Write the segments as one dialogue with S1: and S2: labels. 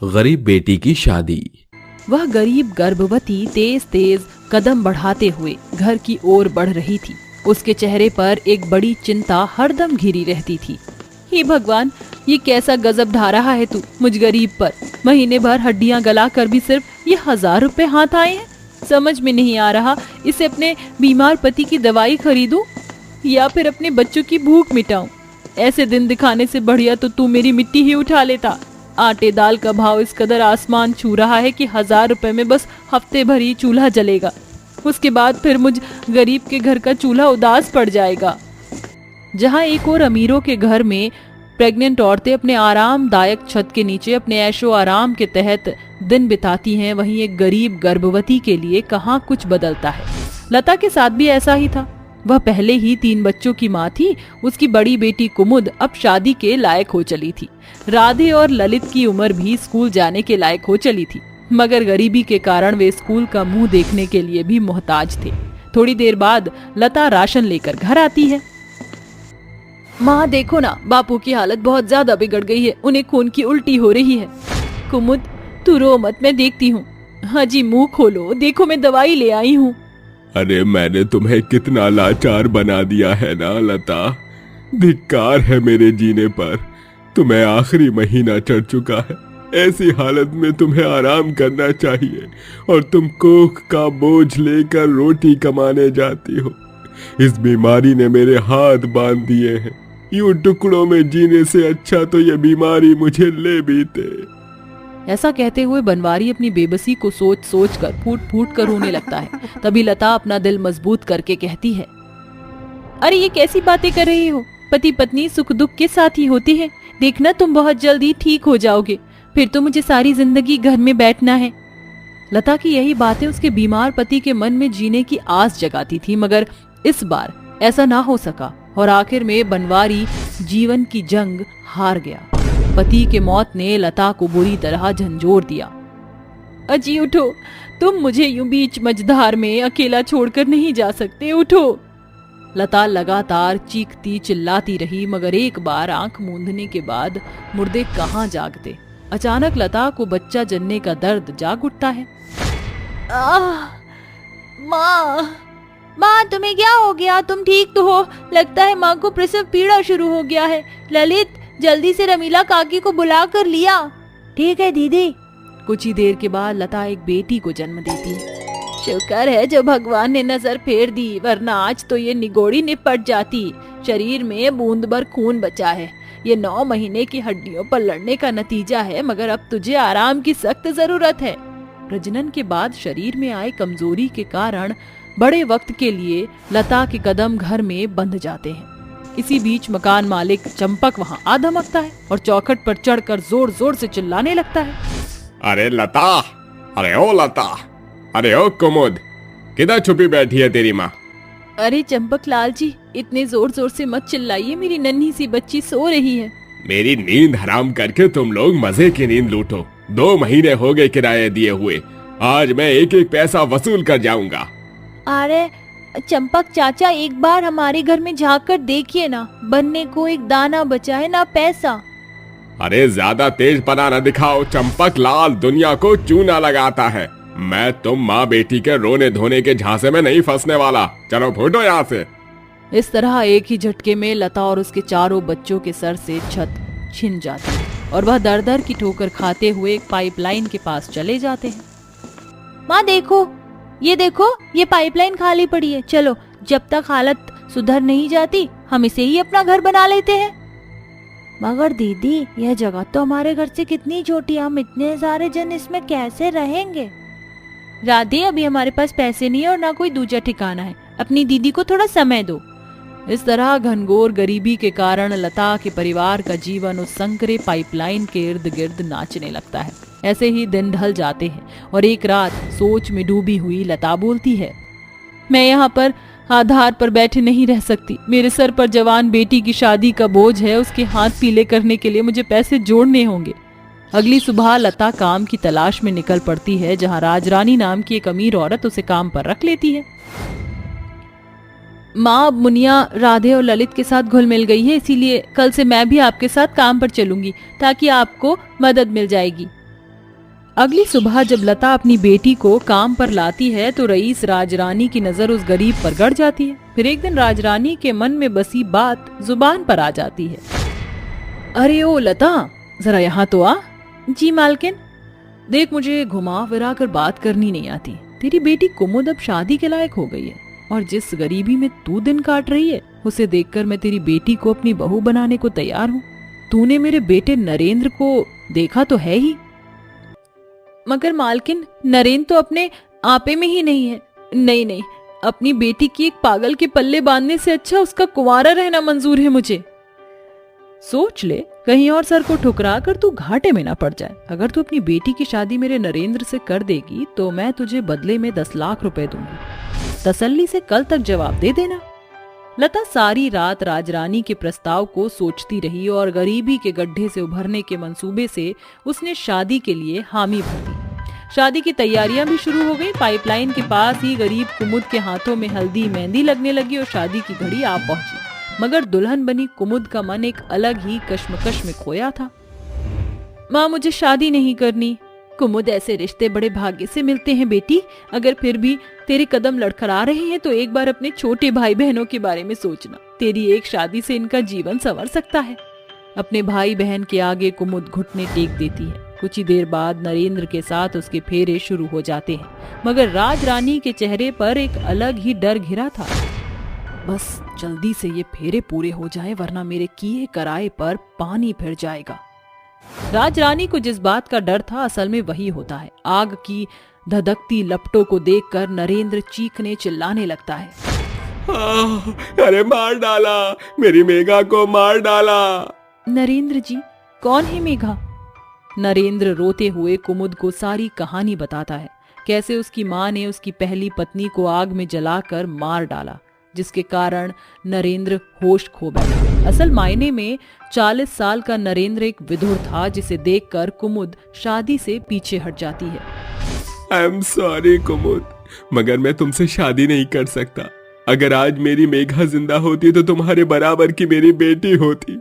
S1: गरीब बेटी की शादी।
S2: वह गरीब गर्भवती तेज तेज कदम बढ़ाते हुए घर की ओर बढ़ रही थी। उसके चेहरे पर एक बड़ी चिंता हरदम घिरी रहती थी। हे भगवान, ये कैसा गजब ढा रहा है तू मुझ गरीब पर। महीने भर हड्डियां गला कर भी सिर्फ ये 1000 रुपए हाथ आए हैं। समझ में नहीं आ रहा, इसे अपने बीमार पति की दवाई खरीदूं या फिर अपने बच्चों की भूख मिटाऊं। ऐसे दिन दिखाने से बढ़िया तो तू मेरी मिट्टी ही उठा लेता। आटे दाल का भाव इस कदर आसमान छू रहा है कि 1000 रुपए में बस हफ्ते भर ही चूल्हा जलेगा। उसके बाद फिर मुझ गरीब के घर का चूल्हा उदास पड़ जाएगा। जहाँ एक और अमीरों के घर में प्रेग्नेंट औरतें अपने आरामदायक छत के नीचे अपने ऐशो आराम के तहत दिन बिताती हैं, वहीं एक गरीब गर्भवती के लिए कहाँ कुछ बदलता है। लता के साथ भी ऐसा ही था। वह पहले ही 3 बच्चों की माँ थी। उसकी बड़ी बेटी कुमुद अब शादी के लायक हो चली थी। राधे और ललित की उम्र भी स्कूल जाने के लायक हो चली थी, मगर गरीबी के कारण वे स्कूल का मुंह देखने के लिए भी मोहताज थे। थोड़ी देर बाद लता राशन लेकर घर आती है। माँ देखो ना, बापू की हालत बहुत ज्यादा बिगड़ गई है, उन्हें खून की उल्टी हो रही है। कुमुद तू रो मत, मैं देखती हूँ। हाँ जी, मुंह खोलो, देखो मैं दवाई ले आई हूँ।
S1: अरे मैंने तुम्हें कितना लाचार बना दिया है ना लता। धिक्कार है मेरे जीने पर। तुम्हें आखिरी महीना चढ़ चुका है। ऐसी हालत में तुम्हें आराम करना चाहिए और तुम कोख का बोझ लेकर रोटी कमाने जाती हो। इस बीमारी ने मेरे हाथ बांध दिए हैं। यूं टुकड़ों में जीने से अच्छा तो ये बीमारी मुझे ले बीते।
S2: ऐसा कहते हुए बनवारी अपनी बेबसी को सोच सोच कर फूट फूट कर रोने लगता है। तभी लता अपना दिल मजबूत करके कहती है, अरे ये कैसी बातें कर रही हो? पति पत्नी सुख दुख के साथ ही होते हैं। देखना तुम बहुत जल्दी ठीक हो जाओगे, फिर तो मुझे सारी जिंदगी घर में बैठना है। लता की यही बातें उसके बीमार पति के मन में जीने की आस जगाती थी, मगर इस बार ऐसा ना हो सका और आखिर में बनवारी जीवन की जंग हार गया। पति के मौत ने लता को बुरी तरह झंझोर दिया। अजी उठो, तुम मुझे यूं बीच मझधार में अकेला छोड़कर नहीं जा सकते, उठो। लता लगातार चीखती चिल्लाती रही, मगर एक बार आंख मूंदने के बाद मुर्दे कहाँ जागते। अचानक लता को बच्चा जनने का दर्द जाग उठता है। माँ तुम्हें क्या हो गया? तुम ठीक तो हो? लगता है माँ को प्रसव पीड़ा शुरू हो गया है। ललित जल्दी से रमीला काकी को बुला कर लिया। ठीक है दीदी। कुछ ही देर के बाद लता एक बेटी को जन्म देती है। शुक्र है जो भगवान ने नजर फेर दी, वरना आज तो ये निगोड़ी निपट जाती। शरीर में बूंद भर खून बचा है। ये 9 महीने की हड्डियों पर लड़ने का नतीजा है, मगर अब तुझे आराम की सख्त जरूरत है। प्रजनन के बाद शरीर में आए कमजोरी के कारण बड़े वक्त के लिए लता के कदम घर में बंध जाते हैं। इसी बीच मकान मालिक चंपक वहाँ आ धमकता है और चौखट पर चढ़कर जोर जोर से चिल्लाने लगता है।
S1: अरे लता, अरे ओ लता, अरे ओ कुमुद, किधर छुपी बैठी है तेरी माँ?
S2: अरे चंपक लाल जी, इतने जोर जोर से मत चिल्लाइए, मेरी नन्ही सी बच्ची सो रही है।
S1: मेरी नींद हराम करके तुम लोग मजे की नींद लूटो। 2 महीने हो गए किराए दिए हुए। आज मैं एक एक पैसा वसूल कर जाऊंगा।
S2: अरे चंपक चाचा, एक बार हमारे घर में झाँक कर देखिए ना, बनने को एक दाना बचा है ना पैसा।
S1: अरे ज्यादा तेज पना न दिखाओ। चंपक लाल दुनिया को चूना लगाता है। मैं तुम माँ बेटी के रोने धोने के झांसे में नहीं फंसने वाला। चलो फूटो यहाँ से।
S2: इस तरह एक ही झटके में लता और उसके चारों बच्चों के सर से छत छिन जाती है और वह दर दर की ठोकर खाते हुए एक पाइपलाइन के पास चले जाते हैं। माँ देखो, ये पाइपलाइन खाली पड़ी है। चलो, जब तक हालत सुधर नहीं जाती हम इसे ही अपना घर बना लेते हैं। मगर दीदी, यह जगह तो हमारे घर से कितनी छोटी है, हम इतने सारे जन इसमें कैसे रहेंगे? राधे, अभी हमारे पास पैसे नहीं है और ना कोई दूसरा ठिकाना है। अपनी दीदी को थोड़ा समय दो। इस तरह घनघोर गरीबी के कारण लता के परिवार का जीवन उस संकरे पाइपलाइन के इर्द गिर्द नाचने लगता है। ऐसे ही दिन ढल जाते हैं और एक रात सोच में डूबी हुई लता बोलती है, मैं यहाँ पर आधार पर बैठे नहीं रह सकती। मेरे सर पर जवान बेटी की शादी का बोझ है। उसके हाथ पीले करने के लिए मुझे पैसे जोड़ने होंगे। अगली सुबह लता काम की तलाश में निकल पड़ती है, जहाँ राजरानी नाम की एक अमीर औरत उसे काम पर रख लेती है। माँ, अब मुनिया राधे और ललित के साथ घुल मिल गई है, इसीलिए कल से मैं भी आपके साथ काम पर चलूंगी ताकि आपको मदद मिल जाएगी। अगली सुबह जब लता अपनी बेटी को काम पर लाती है तो रईस राजरानी की नजर उस गरीब पर गड़ जाती है। फिर एक दिन राजरानी के मन में बसी बात जुबान पर आ जाती है। अरे ओ लता, जरा यहाँ तो आ। जी मालकिन। देख, मुझे घुमा फिरा कर बात करनी नहीं आती। तेरी बेटी कुमुद अब शादी के लायक हो गई है और जिस गरीबी में तू दिन काट रही है उसे देखकर मैं तेरी बेटी को अपनी बहू बनाने को तैयार हूँ। तूने मेरे बेटे नरेंद्र को देखा तो है ही। मगर मालकिन, नरेंद्र तो अपने आपे में ही नहीं है। नहीं नहीं, अपनी बेटी की एक पागल के पल्ले बांधने से अच्छा उसका कुंवारा रहना मंजूर है मुझे। सोच ले, कहीं और सर को ठुकरा कर तू घाटे में ना पड़ जाए। अगर तू अपनी बेटी की शादी मेरे नरेंद्र से कर देगी तो मैं तुझे बदले में 10 लाख रुपए दूंगी। तसल्ली से कल तक जवाब दे देना। लता सारी रात राजरानी के प्रस्ताव को सोचती रही और गरीबी के गड्ढे से उभरने के मंसूबे से उसने शादी के लिए हामी भर दी। शादी की तैयारियां भी शुरू हो गई। पाइपलाइन के पास ही गरीब कुमुद के हाथों में हल्दी मेहंदी लगने लगी और शादी की घड़ी आ पहुंची। मगर दुल्हन बनी कुमुद का मन एक अलग ही कश्मकश में खोया था। माँ, मुझे शादी नहीं करनी। कुमुद, ऐसे रिश्ते बड़े भाग्य से मिलते हैं बेटी। अगर फिर भी तेरे कदम लड़खड़ा रहे हैं तो एक बार अपने छोटे भाई बहनों के बारे में सोचना। तेरी एक शादी से इनका जीवन संवर सकता है। अपने भाई बहन के आगे कुमुद घुटने टेक देती है। कुछ ही देर बाद नरेंद्र के साथ उसके फेरे शुरू हो जाते हैं, मगर राजरानी के चेहरे पर एक अलग ही डर घिरा था। बस जल्दी से ये फेरे पूरे हो जाएं, वरना मेरे किए कराए पर पानी फिर जाएगा। राजरानी को जिस बात का डर था असल में वही होता है। आग की धधकती लपटों को देखकर नरेंद्र चीखने चिल्लाने लगता है।
S1: अरे मार डाला, मेरी मेघा को मार डाला।
S2: नरेंद्र जी, कौन है मेघा? नरेंद्र रोते हुए कुमुद को सारी कहानी बताता है, कैसे उसकी माँ ने उसकी पहली पत्नी को आग में जलाकर मार डाला, जिसके कारण नरेंद्र होश खो बैठा। असल मायने में 40 साल का नरेंद्र एक विधुर था, जिसे देखकर कुमुद शादी से पीछे हट जाती है।
S1: आई एम सॉरी कुमुद, मगर मैं तुमसे शादी नहीं कर सकता। अगर आज मेरी मेघा जिंदा होती तो तुम्हारे बराबर की मेरी बेटी होती।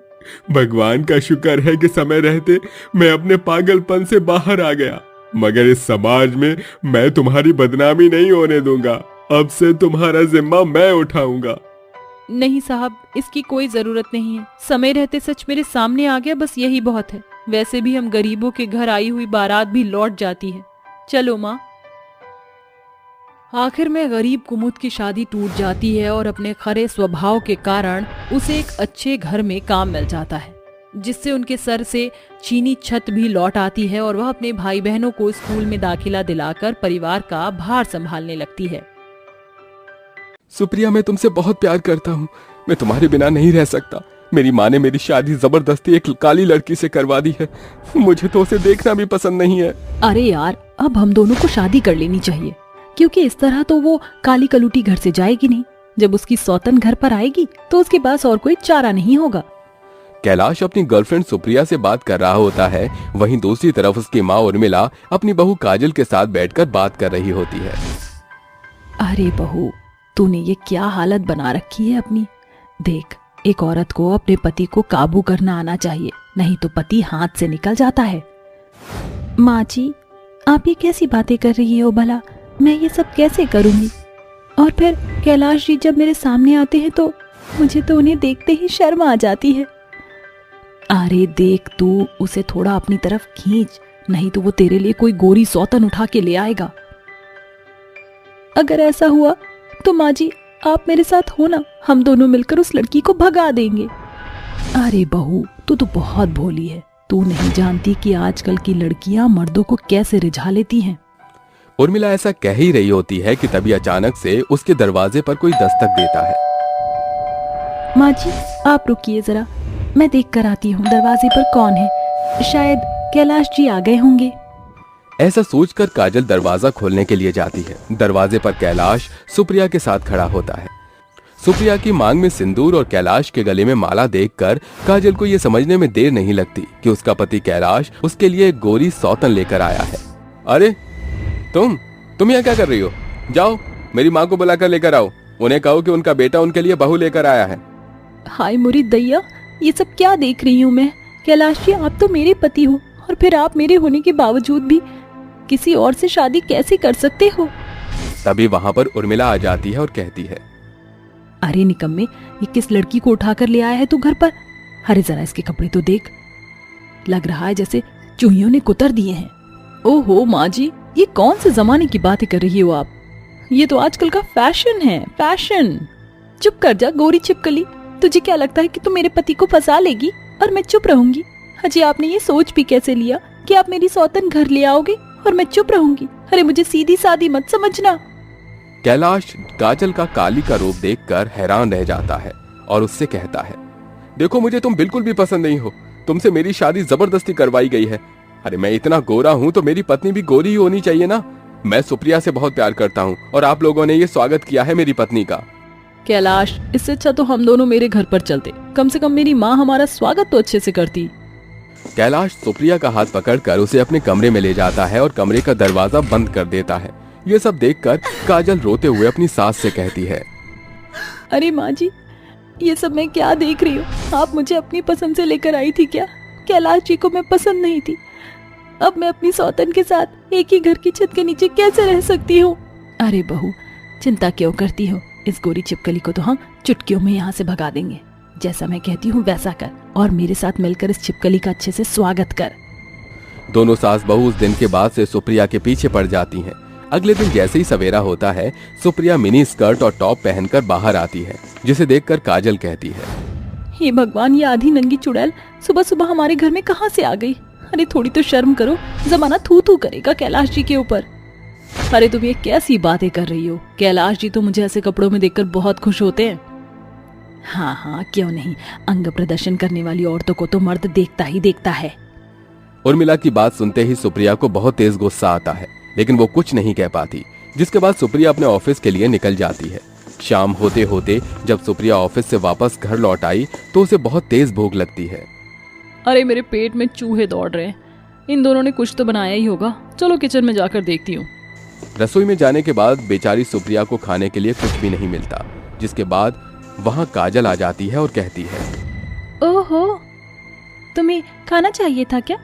S1: भगवान का शुक्र है कि समय रहते मैं अपने पागलपन से बाहर आ गया, मगर इस समाज में मैं तुम्हारी बदनामी नहीं होने दूंगा। अब से तुम्हारा जिम्मा मैं उठाऊंगा।
S2: नहीं साहब, इसकी कोई जरूरत नहीं है। समय रहते सच मेरे सामने आ गया, बस यही बहुत है। वैसे भी हम गरीबों के घर आई हुई बारात भी लौट जाती है। चलो माँ। आखिर में गरीब कुमुद की शादी टूट जाती है और अपने खरे स्वभाव के कारण उसे एक अच्छे घर में काम मिल जाता है, जिससे उनके सर से चीनी छत भी लौट आती है और वह अपने भाई बहनों को स्कूल में दाखिला दिलाकर परिवार का भार संभालने लगती है।
S1: सुप्रिया, मैं तुमसे बहुत प्यार करता हूँ। मैं तुम्हारे बिना नहीं रह सकता। मेरी माँ ने मेरी शादी जबरदस्ती एक काली लड़की से करवा दी है। मुझे तो उसे देखना भी पसंद नहीं है।
S2: अरे यार, अब हम दोनों को शादी कर लेनी चाहिए, क्योंकि इस तरह तो वो काली कलूटी घर से जाएगी नहीं। जब उसकी सौतन घर पर आएगी तो उसके पास और कोई चारा नहीं होगा।
S1: कैलाश अपनी गर्लफ्रेंड सुप्रिया से बात कर रहा होता है, वहीं दूसरी तरफ उसकी माँ उर्मिला अपनी बहू काजल के साथ बैठकर बात कर रही होती है।
S2: अरे बहू, तूने ये क्या हालत बना रखी है अपनी। देख, एक औरत को अपने पति को काबू करना आना चाहिए, नहीं तो पति हाथ से निकल जाता है। माँ जी, आप ये कैसी बातें कर रही हो भला? मैं ये सब कैसे करूंगी? और फिर कैलाश जी जब मेरे सामने आते हैं तो मुझे तो उन्हें देखते ही शर्म आ जाती है। अरे देख, तू उसे थोड़ा अपनी तरफ खींच, नहीं तो वो तेरे लिए कोई गोरी सौतन उठा के ले आएगा। अगर ऐसा हुआ तो माँ जी, आप मेरे साथ हो ना, हम दोनों मिलकर उस लड़की को भगा देंगे। अरे बहू, तू तो बहुत भोली है। तू नहीं जानती कि आजकल की लड़कियां मर्दों को कैसे रिझा लेती हैं।
S1: उर्मिला ऐसा कह ही रही होती है कि तभी अचानक से उसके दरवाजे पर कोई दस्तक देता है।
S2: माँ जी, आप रुकिए जरा, मैं देख कर आती हूँ दरवाजे पर कौन है। शायद कैलाश जी आ गए होंगे।
S1: ऐसा सोचकर काजल दरवाजा खोलने के लिए जाती है। दरवाजे पर कैलाश सुप्रिया के साथ खड़ा होता है। सुप्रिया की मांग में सिंदूर और कैलाश के गले में माला देखकर काजल को यह समझने में देर नहीं लगती कि उसका पति कैलाश उसके लिए एक गोरी सौतन लेकर आया है। अरे तुम यहाँ क्या कर रही हो? जाओ, मेरी माँ को बुलाकर लेकर आओ। उन्हें कहो कि उनका बेटा उनके लिए बहू लेकर आया है।
S2: हाय मुरी दैया, ये सब क्या देख रही हूँ मैं? कैलाश जी, आप तो मेरे पति हो और फिर आप मेरे होने के बावजूद भी किसी और से शादी कैसे कर सकते हो?
S3: तभी वहां पर उर्मिला आ जाती है और कहती है,
S2: अरे निकम्मे, ये किस लड़की को उठाकर ले आया है तू घर पर? अरे जरा इसके कपड़े तो देख, लग रहा है जैसे चूहियों ने कुतर दिए हैं। ओहो माँ जी, ये कौन से जमाने की बातें कर रही हो आप? ये तो आजकल का फैशन है, फैशन। चुप कर जा गोरी छिपकली, तुझे क्या लगता है कि तू मेरे पति को फंसा लेगी और मैं चुप रहूंगी? अजय, आपने ये सोच भी कैसे लिया कि आप मेरी सौतन घर ले आओगे और मैं चुप रहूंगी? अरे मुझे सीधी सादी मत समझना।
S3: कैलाश काजल का काली का रूप देखकर हैरान रह जाता है और उससे कहता है, देखो मुझे तुम बिल्कुल भी पसंद नहीं हो, तुमसे मेरी शादी जबरदस्ती करवाई गई है। अरे मैं इतना गोरा हूँ तो मेरी पत्नी भी गोरी ही होनी चाहिए ना। मैं सुप्रिया से बहुत प्यार करता हूँ और आप लोगों ने ये स्वागत किया है मेरी पत्नी का।
S2: कैलाश, इससे अच्छा तो हम दोनों मेरे घर पर चलते, कम से कम मेरी माँ हमारा स्वागत तो अच्छे से करती।
S3: कैलाश सुप्रिया का हाथ पकड़कर उसे अपने कमरे में ले जाता है और कमरे का दरवाजा बंद कर देता है। ये सब देखकर काजल रोते हुए अपनी सास से कहती है,
S2: अरे माँ जी, ये सब मैं क्या देख रही हूँ? आप मुझे अपनी पसंद से लेकर आई थी क्या? कैलाश जी को मैं पसंद नहीं थी। अब मैं अपनी सौतन के साथ एक ही घर की छत के नीचे कैसे रह सकती हूँ? अरे बहू, चिंता क्यों करती हो? इस गोरी छिपकली को तो हम चुटकियों में यहाँ से भगा देंगे। जैसा मैं कहती हूँ वैसा कर और मेरे साथ मिलकर इस छिपकली का अच्छे से स्वागत कर।
S3: दोनों सास बहू उस दिन के बाद से सुप्रिया के पीछे पड़ जाती हैं। अगले दिन जैसे ही सवेरा होता है, सुप्रिया मिनी स्कर्ट और टॉप पहनकर बाहर आती है, जिसे देखकर काजल कहती है,
S2: हे भगवान, ये आधी नंगी चुड़ैल सुबह सुबह हमारे घर में कहाँ से आ गई? अरे थोड़ी तो शर्म करो, जमाना थू थू करेगा कैलाश जी के ऊपर। अरे तुम ये कैसी बातें कर रही हो? कैलाश जी तो मुझे ऐसे कपड़ों में देखकर बहुत खुश होते हैं। हाँ हाँ, क्यों नहीं, अंग प्रदर्शन करने वाली औरतों को तो मर्द देखता ही देखता है।
S3: उर्मिला की बात सुनते ही सुप्रिया को बहुत तेज गुस्सा आता है, लेकिन वो कुछ नहीं कह पाती, जिसके बाद सुप्रिया अपने ऑफिस के लिए निकल जाती है। शाम होते होते जब सुप्रिया ऑफिस से वापस घर लौट आई तो उसे बहुत तेज भूख लगती है।
S2: अरे मेरे पेट में चूहे दौड़ रहे हैं, इन दोनों ने कुछ तो बनाया ही होगा। चलो किचन में जाकर देखती हूँ।
S3: रसोई में जाने के बाद बेचारी सुप्रिया को खाने के लिए कुछ भी नहीं मिलता, जिसके बाद वहाँ काजल आ जाती है और कहती है,
S2: ओहो, तुम्हें खाना चाहिए था क्या?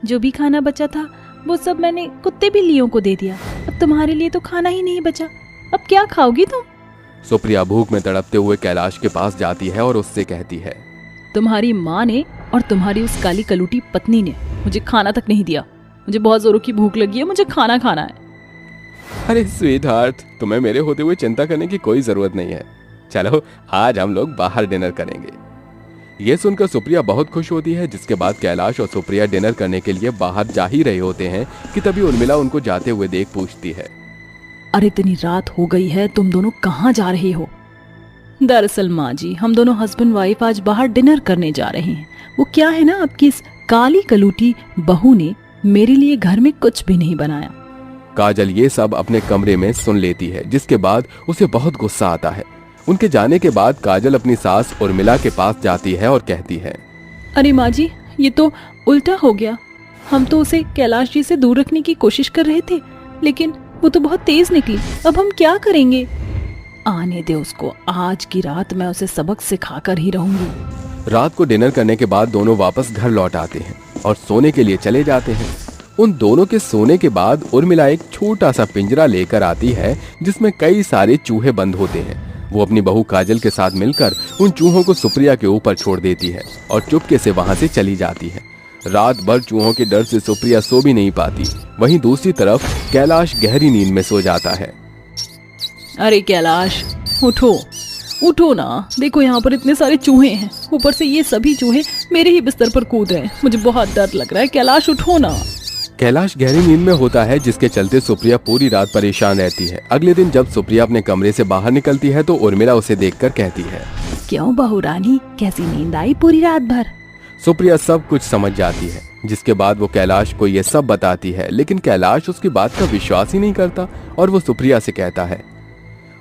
S2: जो भी खाना बचा था वो सब मैंने कुत्ते बिल्लियों को दे दिया। अब तुम्हारे लिए तो खाना ही नहीं बचा, अब क्या खाओगी तुम?
S3: सुप्रिया भूख में तड़पते हुए कैलाश के पास जाती है और उससे कहती है,
S2: तुम्हारी माँ ने और तुम्हारी उस काली कलूटी पत्नी ने मुझे खाना तक नहीं दिया। मुझे बहुत जोरों की भूख लगी है, मुझे खाना खाना है।
S3: अरे स्वीट हार्ट, तुम्हें मेरे होते हुए चिंता करने की कोई जरूरत नहीं है। चलो आज हम लोग बाहर डिनर करेंगे। ये सुनकर सुप्रिया बहुत खुश होती है, जिसके बाद कैलाश और सुप्रिया डिनर करने के लिए बाहर जा ही रहे होते हैं कि तभी उर्मिला उनको जाते हुए देख पूछती है,
S2: अरे इतनी रात हो गई है, तुम दोनों कहाँ जा रहे हो? दरअसल माँ जी, हम दोनों हस्बैंड वाइफ आज बाहर डिनर करने जा रहे हैं। वो क्या है ना, आपकी इस काली कलूटी बहू ने मेरे लिए घर में कुछ भी नहीं बनाया।
S3: काजल ये सब अपने कमरे में सुन लेती है, जिसके बाद उसे बहुत गुस्सा आता है। उनके जाने के बाद काजल अपनी सास उर्मिला के पास जाती है और कहती है,
S2: अरे माँ जी, ये तो उल्टा हो गया। हम तो उसे कैलाश जी से दूर रखने की कोशिश कर रहे थे, लेकिन वो तो बहुत तेज निकली। अब हम क्या करेंगे? आने दे उसको, आज की रात मैं उसे सबक सिखा कर ही रहूंगी।
S3: रात को डिनर करने के बाद दोनों वापस घर लौट आते हैं और सोने के लिए चले जाते हैं। उन दोनों के सोने के बाद उर्मिला एक छोटा सा पिंजरा लेकर आती है, जिसमें कई सारे चूहे बंद होते हैं। वो अपनी बहू काजल के साथ मिलकर उन चूहों को सुप्रिया के ऊपर छोड़ देती है और चुपके से वहां से चली जाती है। रात भर चूहों के डर से सुप्रिया सो भी नहीं पाती। वहीं दूसरी तरफ कैलाश गहरी नींद में सो जाता है।
S2: अरे कैलाश, उठो उठो ना, देखो यहाँ पर इतने सारे चूहे हैं, ऊपर से ये सभी चूहे मेरे ही बिस्तर पर कूद रहे हैं। मुझे बहुत डर लग रहा है। कैलाश उठो ना।
S3: कैलाश गहरी नींद में होता है, जिसके चलते सुप्रिया पूरी रात परेशान रहती है। अगले दिन जब सुप्रिया अपने कमरे से बाहर निकलती है तो उर्मिला उसे देखकर कहती है,
S2: क्यों बहू रानी, कैसी नींद आई पूरी रात भर?
S3: सुप्रिया सब कुछ समझ जाती है, जिसके बाद वो कैलाश को ये सब बताती है, लेकिन कैलाश उसकी बात का विश्वास ही नहीं करता और वो सुप्रिया से कहता है,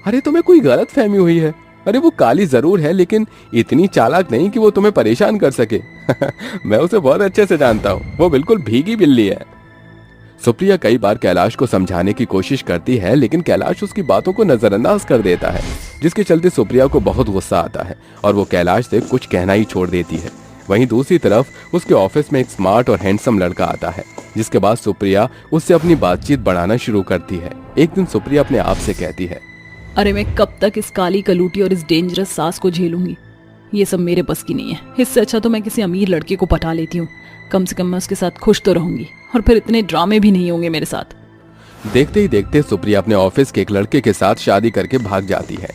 S3: अरे तुम्हें कोई गलत फहमी हुई है। अरे वो काली जरूर है, लेकिन इतनी चालाक नहीं कि वो तुम्हें परेशान कर सके। मैं उसे बहुत अच्छे से जानता हूँ, वो बिल्कुल भीगी बिल्ली है। सुप्रिया कई बार कैलाश को समझाने की कोशिश करती है, लेकिन कैलाश उसकी बातों को नजरअंदाज कर देता है, जिसके चलते सुप्रिया को बहुत गुस्सा आता है और वो कैलाश से कुछ कहना ही छोड़ देती है। वहीं दूसरी तरफ उसके ऑफिस में एक स्मार्ट और हैंडसम लड़का आता है, जिसके बाद सुप्रिया उससे अपनी बातचीत बढ़ाना शुरू करती है। एक दिन सुप्रिया अपने आप से कहती है,
S2: अरे मैं कब तक इस काली कलूटी और इस डेंजरस सास को झेलूंगी। ये सब मेरे बस की नहीं है। इससे अच्छा तो मैं किसी अमीर लड़के को पटा लेती हूँ। कम से कम मैं उसके साथ खुश तो रहूंगी और फिर इतने ड्रामे भी नहीं होंगे मेरे साथ।
S3: देखते ही देखते सुप्रिया अपने ऑफिस के एक लड़के के साथ शादी करके भाग जाती है।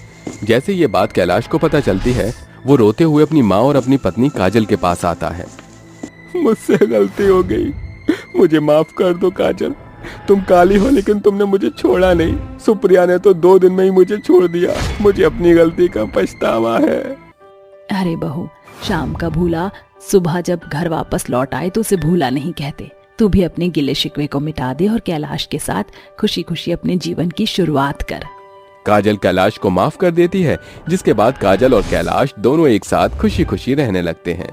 S3: जैसे ये बात कैलाश को पता चलती है, वो रोते हुए अपनी माँ और अपनी पत्नी काजल के पास आता है।
S1: मुझसे गलती हो गई, मुझे माफ कर दो काजल। तुम काली हो लेकिन तुमने मुझे छोड़ा नहीं। सुप्रिया ने तो 2 दिन में ही मुझे छोड़ दिया। मुझे अपनी गलती का पछतावा है।
S2: अरे बहू, शाम का भूला सुबह जब घर वापस लौट आए तो उसे भूला नहीं कहते। तू भी अपने गिले शिकवे को मिटा दे और कैलाश के साथ खुशी खुशी अपने जीवन की शुरुआत कर।
S3: काजल कैलाश को माफ कर देती है, जिसके बाद काजल और कैलाश दोनों एक साथ खुशी खुशी रहने लगते हैं।